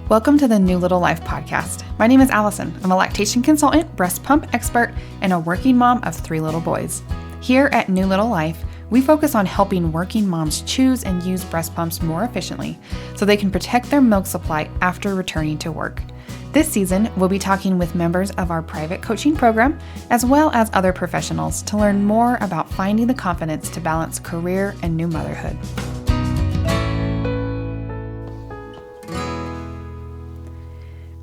Welcome to the New Little Life podcast. My name is Allison. I'm a lactation consultant, breast pump expert, and a working mom of 3 little boys. Here at New Little Life, we focus on helping working moms choose and use breast pumps more efficiently so they can protect their milk supply after returning to work. This season, we'll be talking with members of our private coaching program, as well as other professionals to learn more about finding the confidence to balance career and new motherhood.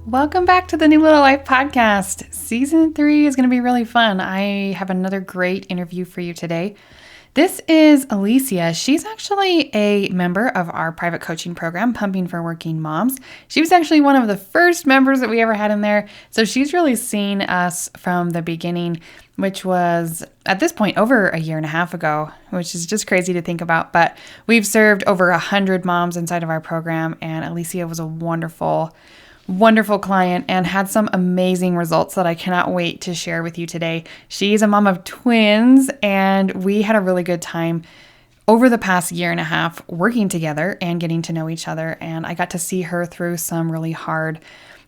Welcome back to the New Little Life podcast. Season 3 is going to be really fun. I have another great interview for you today. This is Elicia. She's actually a member of our private coaching program, Pumping for Working Moms. She was actually one of the first members that we ever had in there. So she's really seen us from the beginning, which was at this point over a year and a half ago, which is just crazy to think about. But we've served over 100 moms inside of our program, and Elicia was a wonderful client and had some amazing results that I cannot wait to share with you today. She's a mom of twins, and we had a really good time over the past year and a half working together and getting to know each other. And I got to see her through some really hard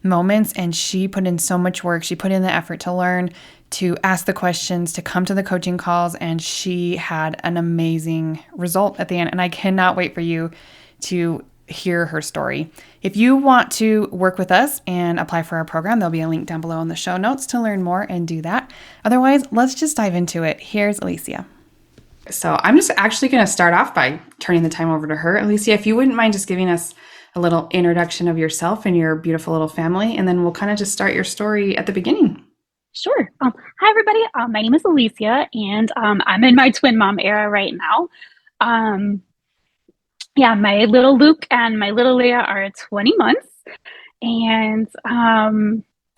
moments, and she put in so much work. She put in the effort to learn, to ask the questions, to come to the coaching calls, and she had an amazing result at the end. And I cannot wait for you to hear her story. If you want to work with us and apply for our program, there'll be a link down below in the show notes to learn more and do that. Otherwise, let's just dive into it. Here's Elicia. So I'm just actually going to start off by turning the time over to her. Elicia, if you wouldn't mind just giving us a little introduction of yourself and your beautiful little family, and then we'll kind of just start your story at the beginning. Sure. Hi, everybody. My name is Elicia, and I'm in my twin mom era right now. My little Luke and my little Leah are 20 months, and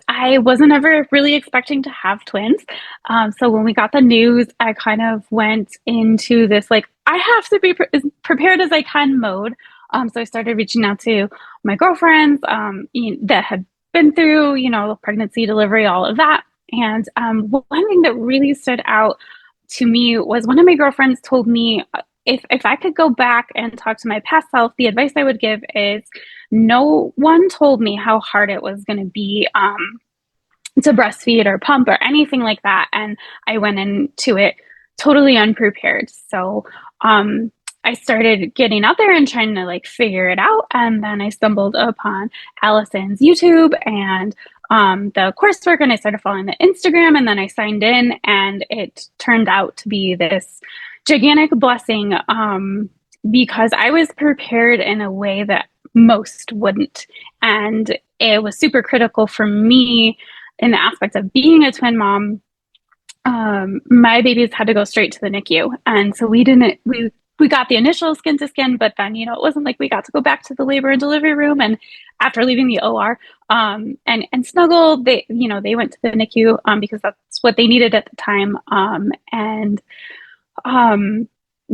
I wasn't ever really expecting to have twins. So when we got the news, I kind of went into this, I have to be as prepared as I can mode. So I started reaching out to my girlfriends that had been through, pregnancy, delivery, all of that. And one thing that really stood out to me was one of my girlfriends told me, if I could go back and talk to my past self, the advice I would give is no one told me how hard it was going to be to breastfeed or pump or anything like that. And I went into it totally unprepared. So I started getting out there and trying to figure it out. And then I stumbled upon Allison's YouTube and the coursework, and I started following the Instagram, and then I signed in, and it turned out to be this gigantic blessing because I was prepared in a way that most wouldn't. And it was super critical for me in the aspect of being a twin mom. My babies had to go straight to the NICU. And so we got the initial skin to skin, but then, it wasn't like we got to go back to the labor and delivery room. And after leaving the OR and snuggle, they went to the NICU because that's what they needed at the time.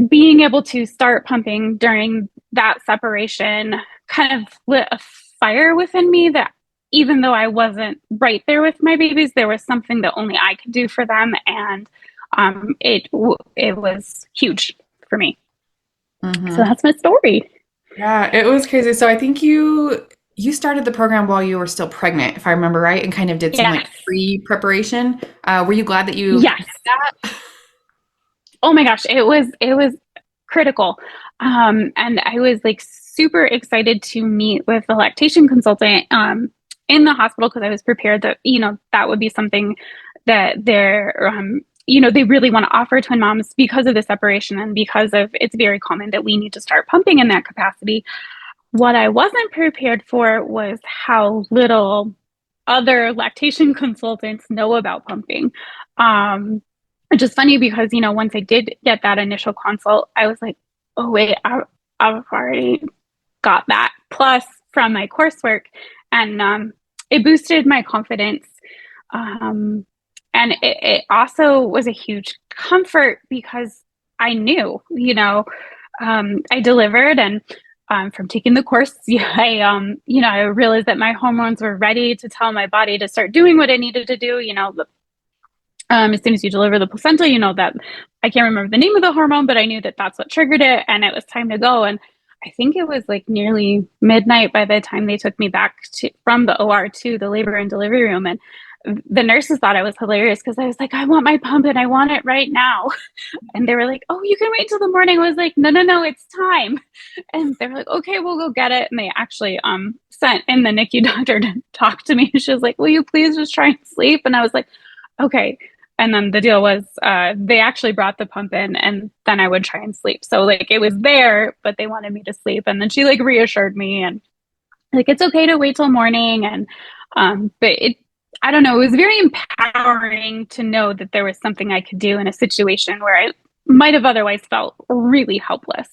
Being able to start pumping during that separation kind of lit a fire within me that even though I wasn't right there with my babies, there was something that only I could do for them. And it was huge for me. Mm-hmm. So that's my story. Yeah, it was crazy. So I think you started the program while you were still pregnant, if I remember right, and kind of did some pre-preparation. Were you glad that you did that? Oh my gosh, it was critical. And I was super excited to meet with the lactation consultant in the hospital because I was prepared that, that would be something that they really want to offer twin moms because of the separation and because of it's very common that we need to start pumping in that capacity. What I wasn't prepared for was how little other lactation consultants know about pumping. Which is funny because, once I did get that initial consult, I was like, oh, wait, I've already got that. Plus from my coursework, and it boosted my confidence. And it also was a huge comfort because I knew, I delivered, and from taking the course, I realized that my hormones were ready to tell my body to start doing what it needed to do. As soon as you deliver the placenta, that I can't remember the name of the hormone, but I knew that that's what triggered it, and it was time to go. And I think it was like nearly midnight by the time they took me back from the OR to the labor and delivery room. And the nurses thought I was hilarious because I was like, I want my pump and I want it right now. And they were like, oh, you can wait till the morning. I was like, no, no, no, it's time. And they were like, okay, we'll go get it. And they actually sent in the NICU doctor to talk to me. She was like, will you please just try and sleep? And I was like, okay. And then the deal was they actually brought the pump in and then I would try and sleep. So like it was there, but they wanted me to sleep. And then she like reassured me and like, it's okay to wait till morning. And but I don't know, it was very empowering to know that there was something I could do in a situation where I might have otherwise felt really helpless.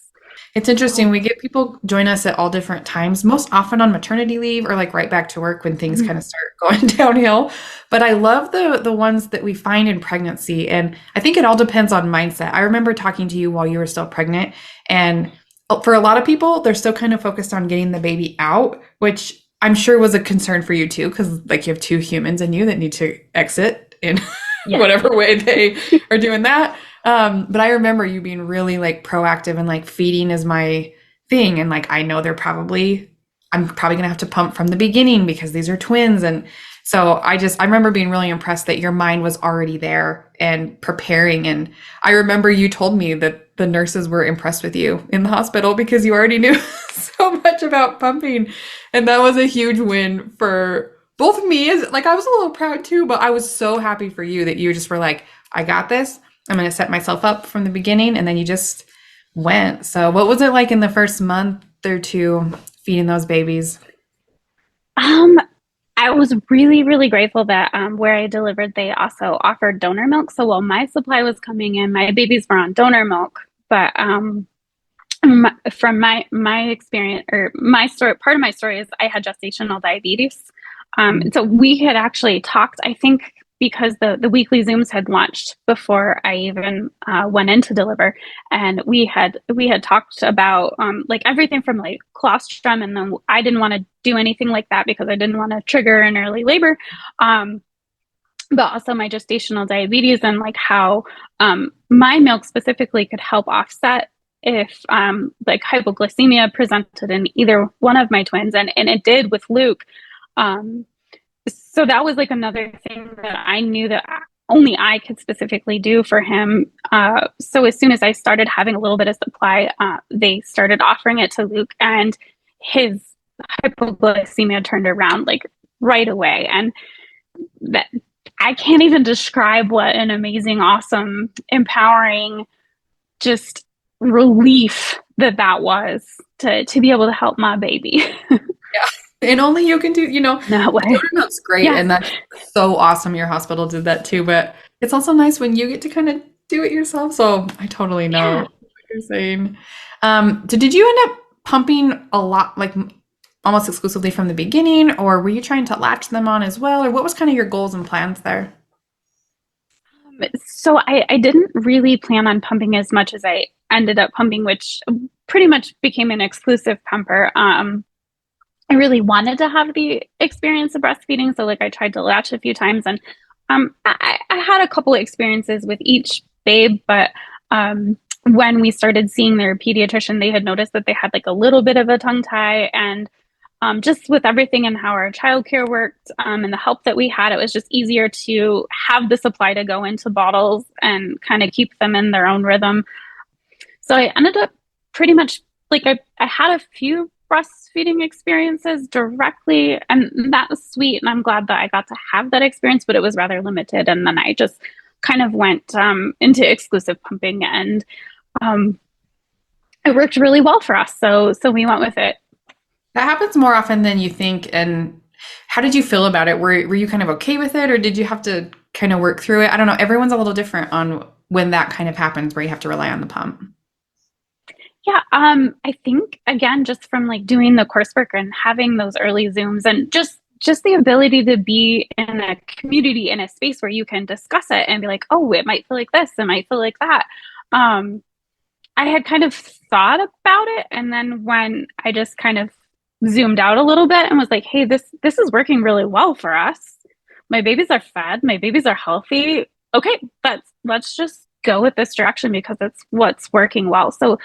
It's interesting. We get people join us at all different times, most often on maternity leave or like right back to work when things kind of start going downhill. But I love the ones that we find in pregnancy. And I think it all depends on mindset. I remember talking to you while you were still pregnant. And for a lot of people, they're still kind of focused on getting the baby out, which I'm sure was a concern for you too, because like you have two humans in you that need to exit in whatever way they are doing that. But I remember you being really like proactive and like feeding is my thing. And like, I know I'm probably going to have to pump from the beginning because these are twins. And so I remember being really impressed that your mind was already there and preparing. And I remember you told me that the nurses were impressed with you in the hospital because you already knew so much about pumping. And that was a huge win for both me. Like I was a little proud too, but I was so happy for you that you just were like, I got this. I'm going to set myself up from the beginning. And then you just went. So what was it like in the first month or two feeding those babies? I was really, really grateful that where I delivered, they also offered donor milk. So while my supply was coming in, my babies were on donor milk. But from my experience or my story, part of my story is I had gestational diabetes. So we had actually talked, I think, because the weekly Zooms had launched before I even went in to deliver, and we had talked about like everything from like colostrum, and then I didn't want to do anything like that because I didn't want to trigger an early labor, but also my gestational diabetes and like how my milk specifically could help offset if like hypoglycemia presented in either one of my twins, and it did with Luke. So that was like another thing that I knew that only I could specifically do for him. So as soon as I started having a little bit of supply, they started offering it to Luke, and his hypoglycemia turned around like right away. And that I can't even describe what an amazing, awesome, empowering, just relief that was to be able to help my baby. And only you can do, That way. donor milk's great. Yes. And that's so awesome. Your hospital did that too. But it's also nice when you get to kind of do it yourself. So I totally know what you're saying. So did you end up pumping a lot, like almost exclusively from the beginning, or were you trying to latch them on as well? Or what was kind of your goals and plans there? So I didn't really plan on pumping as much as I ended up pumping, which pretty much became an exclusive pumper. I really wanted to have the experience of breastfeeding. So like I tried to latch a few times, and I had a couple of experiences with each babe, but when we started seeing their pediatrician, they had noticed that they had like a little bit of a tongue tie, and just with everything and how our childcare worked and the help that we had, it was just easier to have the supply to go into bottles and kind of keep them in their own rhythm. So I ended up pretty much like I had a few breastfeeding experiences directly, and that was sweet. And I'm glad that I got to have that experience, but it was rather limited. And then I just kind of went into exclusive pumping, and it worked really well for us. So we went with it. That happens more often than you think. And how did you feel about it? Were you kind of okay with it, or did you have to kind of work through it? I don't know. Everyone's a little different on when that kind of happens where you have to rely on the pump. Yeah, I think again, just from like doing the coursework and having those early Zooms, and just the ability to be in a community, in a space where you can discuss it and be like, oh, it might feel like this, it might feel like that. I had kind of thought about it, and then when I just kind of zoomed out a little bit and was like, hey, this is working really well for us. My babies are fed, my babies are healthy. Okay, let's just go with this direction because it's what's working well. So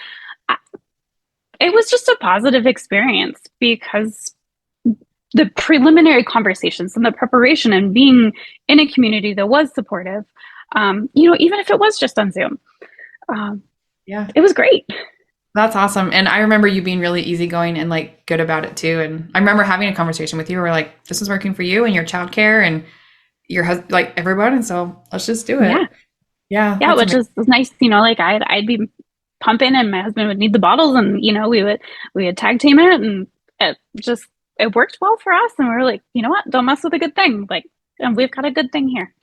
it was just a positive experience because the preliminary conversations and the preparation and being in a community that was supportive, even if it was just on Zoom, um, Yeah. it was great. That's awesome. And I remember you being really easygoing and like good about it too. And I remember having a conversation with you where like, this is working for you and your childcare and your husband, like everyone. And so let's just do it. Yeah. Yeah, Yeah, that's which amazing. is was nice. Like I'd be pumping and my husband would need the bottles and we would tag team it and it worked well for us and we were like, you know what? Don't mess with a good thing. Like and we've got a good thing here.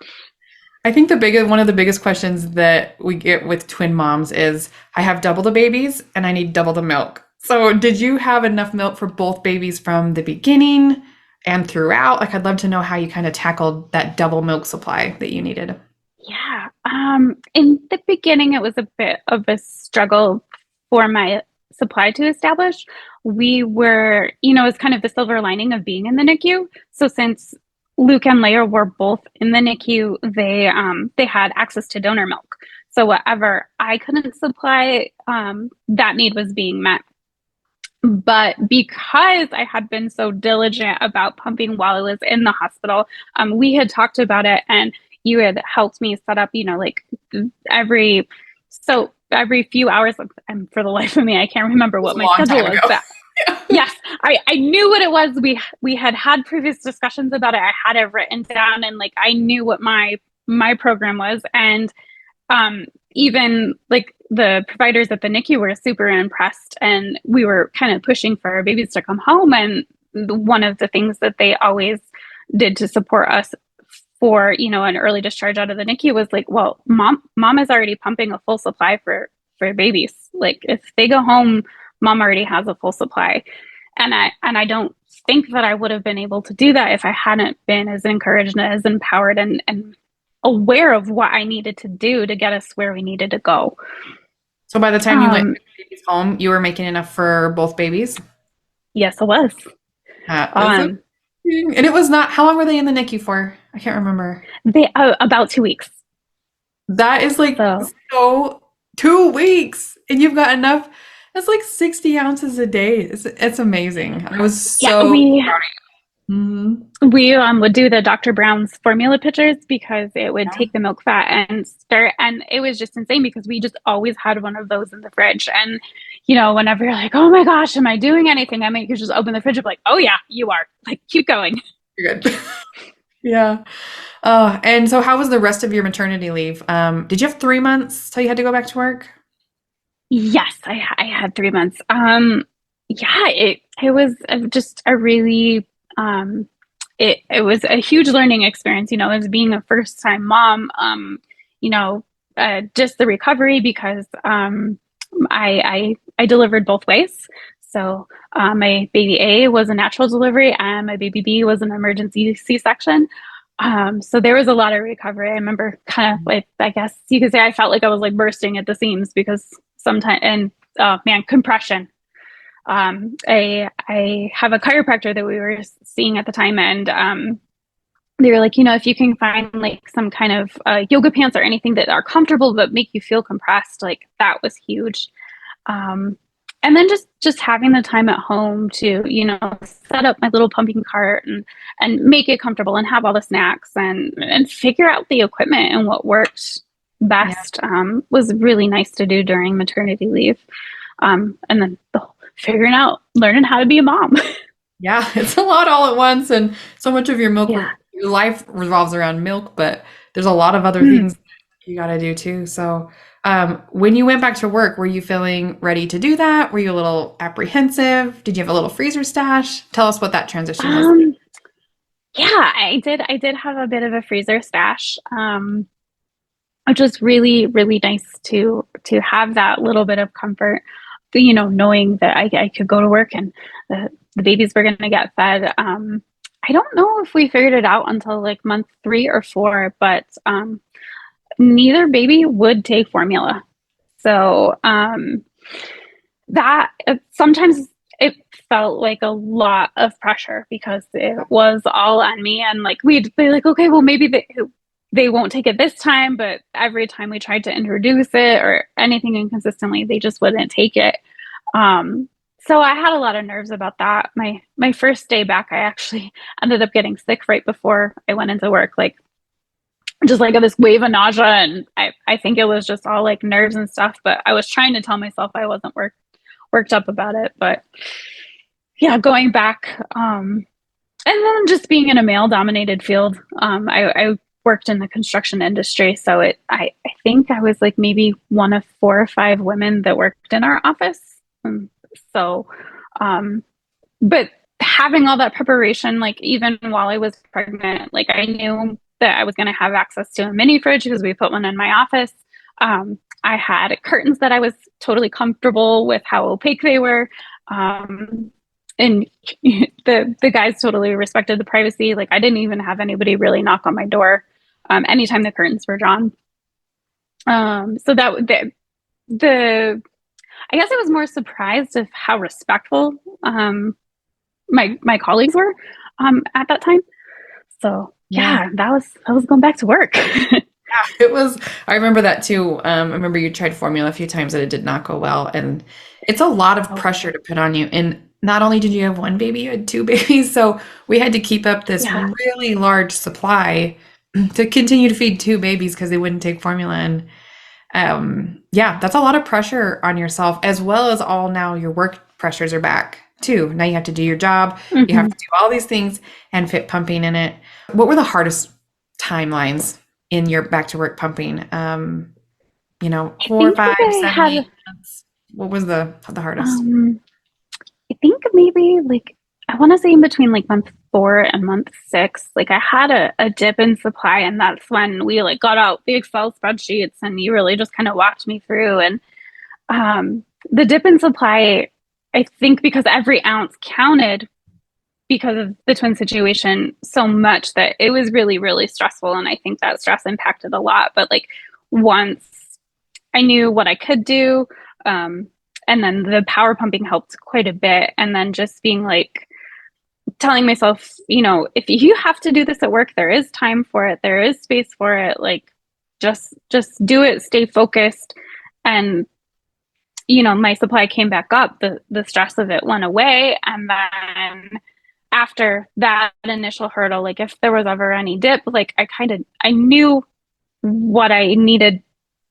I think one of the biggest questions that we get with twin moms is I have double the babies and I need double the milk. So did you have enough milk for both babies from the beginning and throughout? Like I'd love to know how you kind of tackled that double milk supply that you needed. Yeah. In the beginning, it was a bit of a struggle for my supply to establish. We were, it's kind of the silver lining of being in the NICU. So since Luke and Leia were both in the NICU, they had access to donor milk. So whatever I couldn't supply, that need was being met. But because I had been so diligent about pumping while I was in the hospital, we had talked about it and you had helped me set up, like every, so every few hours, and for the life of me, I can't remember It was what a my long schedule time was, ago. but yes, I knew what it was. We had previous discussions about it. I had it written down and like I knew what my program was. And even like the providers at the NICU were super impressed and we were kind of pushing for our babies to come home. And one of the things that they always did to support us for, an early discharge out of the NICU was like, well, mom is already pumping a full supply for babies. Like if they go home, mom already has a full supply. And I don't think that I would have been able to do that if I hadn't been as encouraged and as empowered and aware of what I needed to do to get us where we needed to go. So by the time you went Um, babies home, you were making enough for both babies? yes, it was. That is Um, amazing. And it was not, how long were they in the NICU for? I can't remember. they about 2 weeks. That is like So so 2 weeks and you've got enough. That's like 60 ounces a day. It's amazing. I was yeah, so we proud of you. we would do the Dr. Brown's formula pitchers because it would Yeah. take the milk fat and start, and it was just insane because we just always had one of those in the fridge. And whenever you're like, oh my gosh, am I doing anything? I mean, you could just open the fridge and be like, oh yeah, you are. Like, keep going. You're good. Yeah. And so how was the rest of your maternity leave? Did you have 3 months till you had to go back to work? Yes, I had 3 months. Yeah, it was just a really it was a huge learning experience. As being a first time mom. You know, just the recovery because I delivered both ways. So my baby A was a natural delivery and my baby B was an emergency C-section. So there was a lot of recovery. I remember kind of like, I guess you could say I felt like I was like bursting at the seams because sometimes, and oh man, compression. I have a chiropractor that we were seeing at the time, and they were like, if you can find like some kind of yoga pants or anything that are comfortable but make you feel compressed, like that was huge. Um, and then just having the time at home to set up my little pumping cart and make it comfortable and have all the snacks and figure out the equipment and what worked Yeah. best was really nice to do during maternity leave. And then figuring out learning how to be a mom. Yeah, it's a lot all at once, and so much of Yeah. your life revolves around milk, but there's a lot of other Mm. things you got to do too. So, when you went back to work, were you feeling ready to do that? Were you a little apprehensive? Did you have a little freezer stash? Tell us what that transition was like. Um, yeah, I did have a bit of a freezer stash. Which was really, really nice to have that little bit of comfort, knowing that I could go to work and the babies were going to get fed. I don't know if we figured it out until like month 3 or 4, but neither baby would take formula. So that sometimes it felt like a lot of pressure because it was all on me. And like we'd be like, okay, well, maybe they won't take it this time, but every time we tried to introduce it or anything inconsistently, they just wouldn't take it. So I had a lot of nerves about that. My first day back, I actually ended up getting sick right before I went into work, like just like this wave of nausea, and I think it was just all like nerves and stuff. But I was trying to tell myself I wasn't worked up about it. But yeah, going back, and then just being in a male dominated field, I worked in the construction industry, so I think I was like maybe one of 4 or 5 women that worked in our office. So, um, but having all that preparation, like even while I was pregnant, like I knew that I was going to have access to a mini fridge because we put one in my office. I had curtains that I was totally comfortable with how opaque they were. And the guys totally respected the privacy. Like I didn't even have anybody really knock on my door anytime the curtains were drawn. So that the I guess I was more surprised of how respectful my colleagues were at that time. So yeah, that was going back to work. It was, I remember that too. I remember you tried formula a few times and it did not go well. And it's a lot of pressure to put on you. And not only did you have one baby, you had two babies. So we had to keep up this Yeah. really large supply to continue to feed two babies because they wouldn't take formula. And yeah, that's a lot of pressure on yourself, as well as all now your work pressures are back too. Now you have to do your job, you have Mm-hmm. to do all these things and fit pumping in it. What were the hardest timelines in your back to work pumping? I 4, think 5, I 7, had 8 months. What was the hardest? um I think maybe like I want to say in between like month 4 and month 6, like I had a dip in supply, and that's when we like got out the Excel spreadsheets and you really just kind of walked me through. And the dip in supply, I think because every ounce counted because of the twin situation so much that it was really, really stressful. And I think that stress impacted a lot. But like once I knew what I could do, um, and then the power pumping helped quite a bit. And then just being like, telling myself, if you have to do this at work, there is time for it, there is space for it. Like, just do it, stay focused. And my supply came back up. The stress of it went away, and then after that initial hurdle, like if there was ever any dip, like I knew what I needed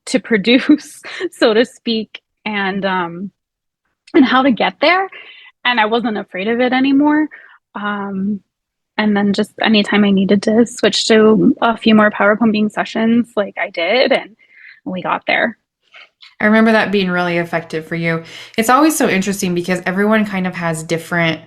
to produce, so to speak, and how to get there, and I wasn't afraid of it anymore. Um, and then just anytime I needed to switch to a few more power pumping sessions, like I did, and we got there. I remember that being really effective for you. It's always so interesting because everyone kind of has different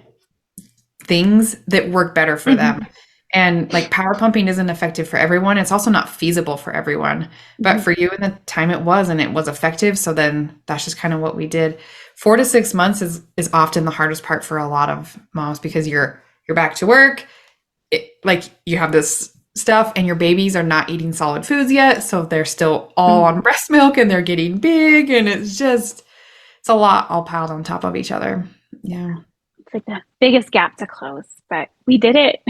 things that work better for Mm-hmm. them. And like power pumping isn't effective for everyone. It's also not feasible for everyone. But Mm-hmm. for you in the time it was, and it was effective. So then that's just kind of what we did. 4 to 6 months is often the hardest part for a lot of moms because you're back to work. Like you have this stuff and your babies are not eating solid foods yet. So they're still all on breast milk and they're getting big. And it's a lot all piled on top of each other. Yeah. It's like the biggest gap to close, but we did it.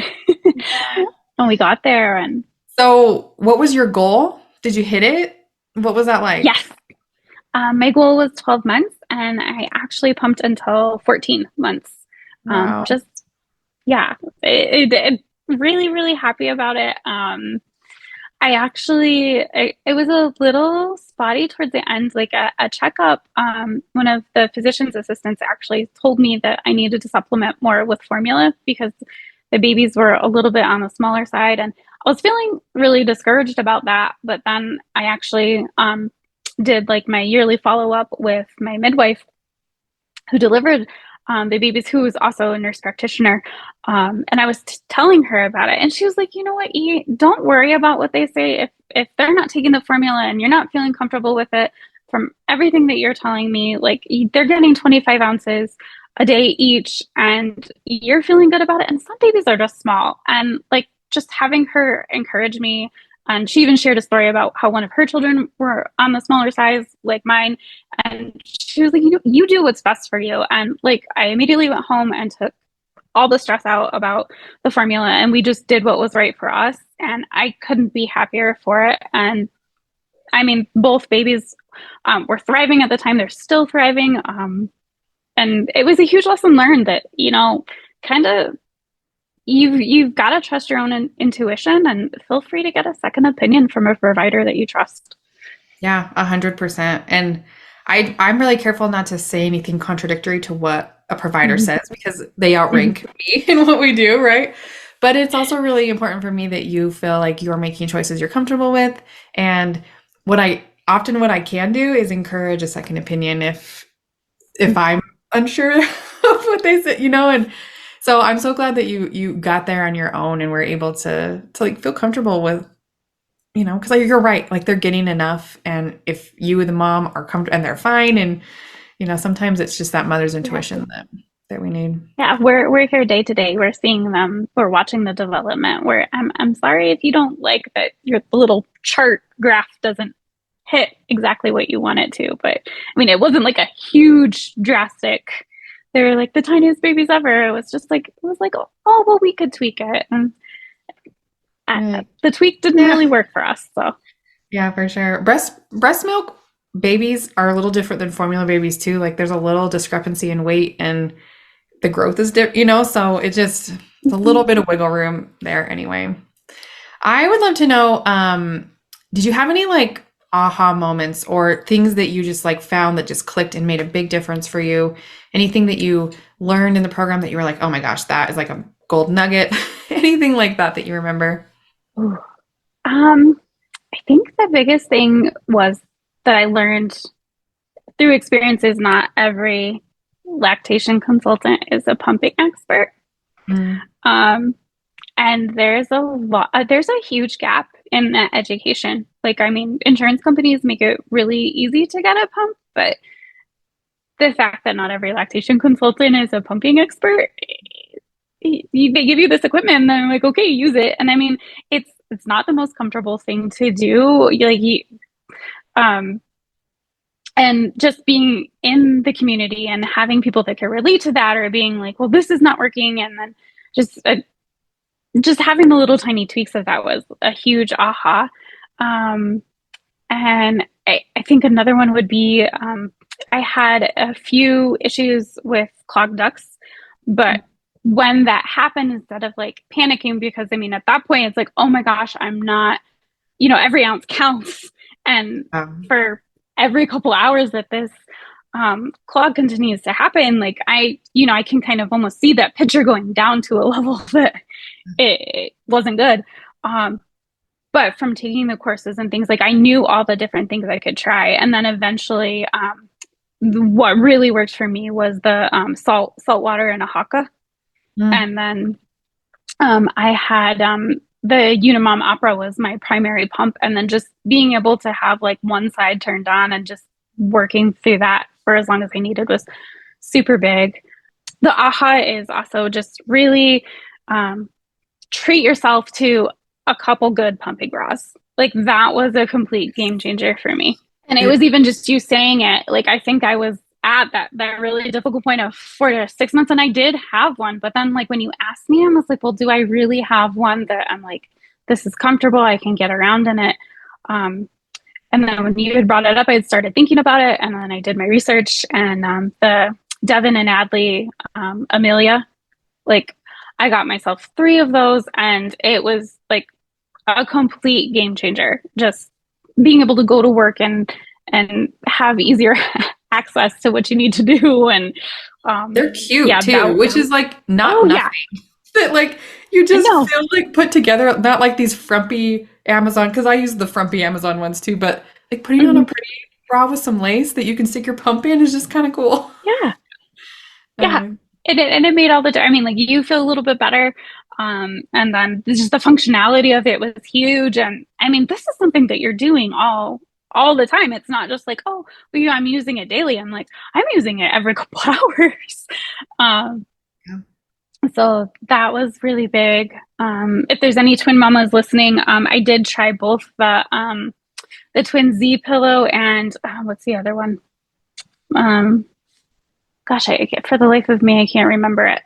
And we got there. And So, what was your goal? Did you hit it? What was that like? yes, my goal was 12 months, and I actually pumped until 14 months. Wow. Just, yeah, it really, really happy about it. It was a little spotty towards the end, like a checkup. One of the physician's assistants actually told me that I needed to supplement more with formula because the babies were a little bit on the smaller side. And I was feeling really discouraged about that. But then I actually did like my yearly follow up with my midwife who delivered the babies, who was also a nurse practitioner. And I was telling her about it. And she was like, you know what, don't worry about what they say. If they're not taking the formula and you're not feeling comfortable with it, from everything that you're telling me, like they're getting 25 ounces a day each and you're feeling good about it. And some babies are just small. And like just having her encourage me. And she even shared a story about how one of her children were on the smaller size, like mine. And she was like, you do what's best for you. And like, I immediately went home and took all the stress out about the formula. And we just did what was right for us. And I couldn't be happier for it. And I mean, both babies were thriving at the time. They're still thriving. and it was a huge lesson learned that, kind of you've got to trust your own intuition and feel free to get a second opinion from a provider that you trust. Yeah, 100%. And I'm really careful not to say anything contradictory to what a provider Mhm. says because they outrank me in what we do, right? But it's also really important for me that you feel like you're making choices you're comfortable with. And what I can do is encourage a second opinion if I'm unsure of what they said, and so I'm so glad that you got there on your own and were able to like feel comfortable with, because like you're right, like they're getting enough, and if you and the mom are comfortable and they're fine, and sometimes it's just that mother's Yeah. intuition that we need. Yeah, we're here day to day. We're seeing them. We're watching the development. I'm sorry if you don't like that your little chart graph doesn't hit exactly what you want it to. But I mean, it wasn't like a huge drastic. They were like the tiniest babies ever. It was like, oh well, we could tweak it, and Right. the tweak didn't Yeah. really work for us. So Yeah, for sure. Breast milk babies are a little different than formula babies too. Like there's a little discrepancy in weight and the growth is different, so it's a little bit of wiggle room there anyway. I would love to know, did you have any like aha moments or things that you just like found that just clicked and made a big difference for you? Anything that you learned in the program that you were like, oh my gosh, that is like a gold nugget? Anything like that you remember? Ooh. um, I think the biggest thing was that I learned through experiences. Not every lactation consultant is a pumping expert. Mm, Um, and there's a huge gap in that education. Like, I mean, insurance companies make it really easy to get a pump, but the fact that not every lactation consultant is a pumping expert, they give you this equipment and they're like, okay, use it. And I mean, it's not the most comfortable thing to do. Um, and just being in the community and having people that can relate to that, or being like, well, this is not working, and then just just having the little tiny tweaks of that was a huge aha. Um, and I think another one would be, I had a few issues with clogged ducts, but when that happened, instead of like panicking, because I mean, at that point, it's like, oh my gosh, I'm not, every ounce counts. And um, for every couple hours that this clog continues to happen, like I can kind of almost see that picture going down to a level that it wasn't good. But from taking the courses and things, like I knew all the different things I could try. And then eventually, what really worked for me was the salt water in a haka. mm, And then I had the Unimom Opera was my primary pump. And then just being able to have like one side turned on and just working through that for as long as I needed was super big. The AHA is also just really treat yourself to a couple good pumping bras. Like that was a complete game changer for me. And it was it, even just you saying it. Like I think I was at that really difficult point of 4 to 6 months, and I did have one. But then like when you asked me, I was like, well, do I really have one that I'm like, this is comfortable, I can get around in it? And then when you had brought it up, I had started thinking about it, and then I did my research, and the Devin and Adley Amelia, like I got myself 3 of those, and it was like a complete game changer. Just being able to go to work and have easier access to what you need to do, and they're cute yeah, too, that. which is like not Oh yeah, nothing. That like you I just know. feel like put together, not like these frumpy Amazon, because I use the frumpy Amazon ones too, but like putting on a Mhm. pretty bra with some lace that you can stick your pump in is just kind of cool. Yeah, yeah. Anyway, And it made all the I mean, like you feel a little bit better. And then just the functionality of it was huge. And I mean, this is something that you're doing all the time. It's not just like, oh, well, I'm using it daily. I'm like, I'm using it every couple hours. Um, yeah. so that was really big. If there's any twin mamas listening, I did try both the twin Z pillow and what's the other one? Um, gosh, for the life of me, I can't remember it.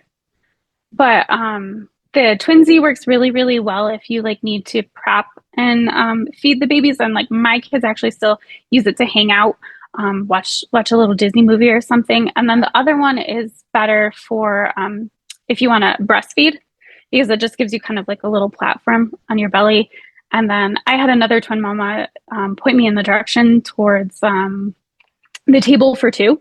But the twin Z works really, really well if you like need to prep and feed the babies. And like my kids actually still use it to hang out. watch a little Disney movie or something. And then the other one is better for if you want to breastfeed, because it just gives you kind of like a little platform on your belly. And then I had another twin mama point me in the direction towards the table for two.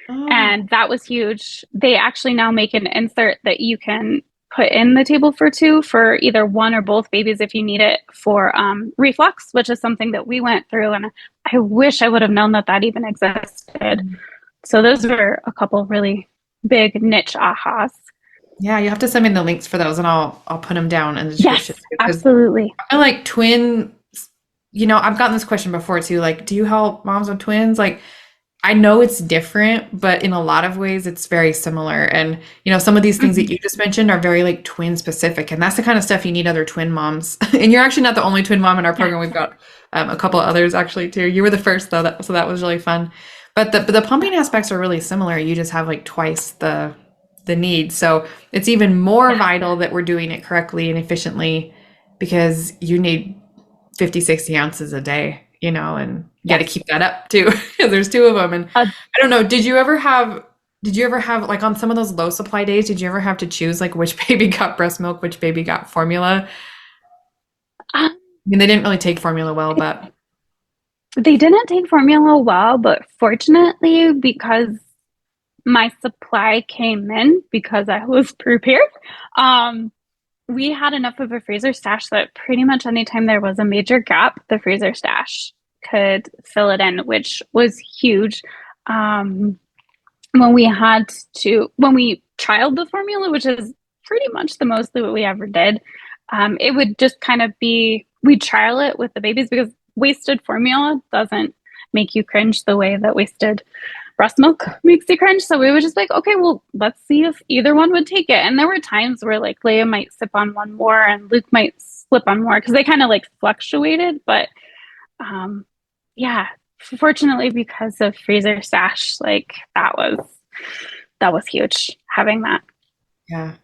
Oh. And that was huge. They actually now make an insert that you can put in the table for two for either one or both babies if you need it for reflux, which is something that we went through. And I wish I would have known that that even existed. So those were a couple really big niche ahas. Yeah, you have to send me the links for those and I'll put them down in the description. Yes, absolutely. I feel like twin, I've gotten this question before too. Like, do you help moms with twins? Like, I know it's different, but in a lot of ways it's very similar. And, some of these things that you just mentioned are very like twin specific. And that's the kind of stuff you need other twin moms. And you're actually not the only twin mom in our program. We've got a couple of others actually too. You were the first though. So that was really fun. But the pumping aspects are really similar. You just have like twice the need. So it's even more vital that we're doing it correctly and efficiently, because you need 50, 60 ounces a day, and you got to keep that up too, because there's two of them. And I don't know, did you ever have like on some of those low supply days, did you ever have to choose like which baby got breast milk, which baby got formula? I mean, they didn't really take formula well, but they didn't take formula well, but fortunately, because my supply came in because I was prepared, we had enough of a freezer stash that pretty much anytime there was a major gap, the freezer stash could fill it in, which was huge. When we trialed the formula, which is pretty much the mostly what we ever did, it would just kind of be, we'd trial it with the babies, because wasted formula doesn't make you cringe the way that wasted breast milk makes you cringe. So we would just like, okay, well, let's see if either one would take it. And there were times where like Leia might sip on one more and Luke might slip on more, because they kind of like fluctuated. But fortunately, because of freezer stash, like that was huge having that. Yeah.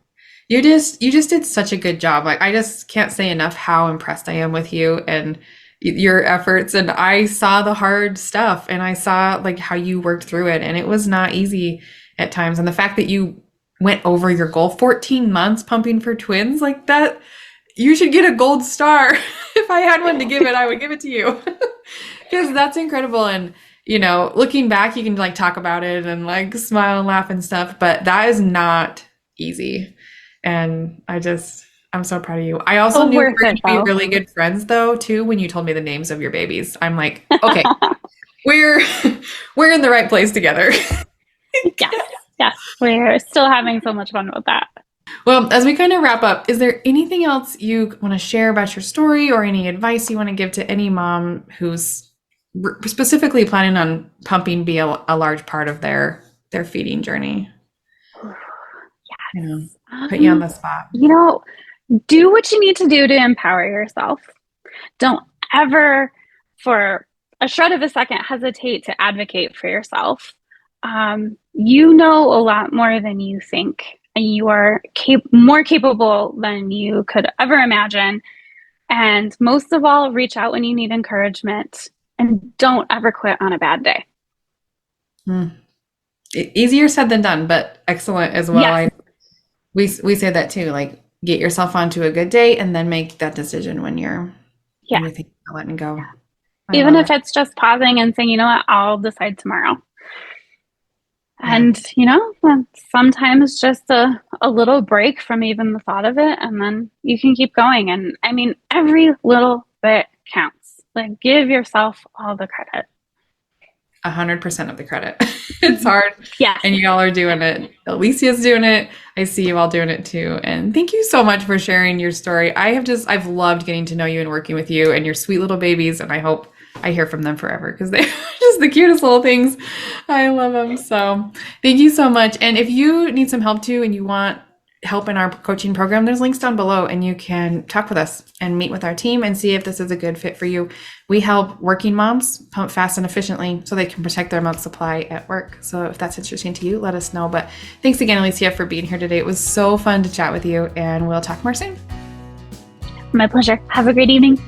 You just did such a good job. Like, I just can't say enough how impressed I am with you and your efforts. And I saw the hard stuff and I saw like how you worked through it, and it was not easy at times. And the fact that you went over your goal, 14 months pumping for twins, like that, you should get a gold star. If I had one to give it, I would give it to you, because that's incredible. And, looking back, you can like talk about it and like smile and laugh and stuff, but that is not easy. And I'm so proud of you. I also knew we were going to be really good friends though, too, when you told me the names of your babies. I'm like, okay, we're in the right place together. Yes. We're still having so much fun with that. Well, as we kind of wrap up, is there anything else you want to share about your story, or any advice you want to give to any mom who's specifically planning on pumping be a large part of their feeding journey? Yes. Put you on the spot. Do what you need to do to empower yourself. Don't ever, for a shred of a second, hesitate to advocate for yourself. You know a lot more than you think, and you are more capable than you could ever imagine. And most of all, reach out when you need encouragement, and don't ever quit on a bad day. Easier said than done, but excellent as well. Yes. We say that too, like get yourself onto a good day and then make that decision when you're thinking about letting go. Even if it's just pausing and saying, you know what, I'll decide tomorrow. And, sometimes just a little break from even the thought of it, and then you can keep going. And I mean, every little bit counts. Like, give yourself all the credit. 100% of the credit. It's hard. Yeah. And y'all are doing it. Alicia's doing it. I see you all doing it too. And thank you so much for sharing your story. I've loved getting to know you and working with you and your sweet little babies. And I hope I hear from them forever, because they're just the cutest little things. I love them. So thank you so much. And if you need some help too, and you want help in our coaching program, there's links down below, and you can talk with us and meet with our team and see if this is a good fit for you. We help working moms pump fast and efficiently so they can protect their milk supply at work. So if that's interesting to you, let us know. But thanks again, Elicia, for being here today. It was so fun to chat with you, and we'll talk more soon. My pleasure. Have a great evening.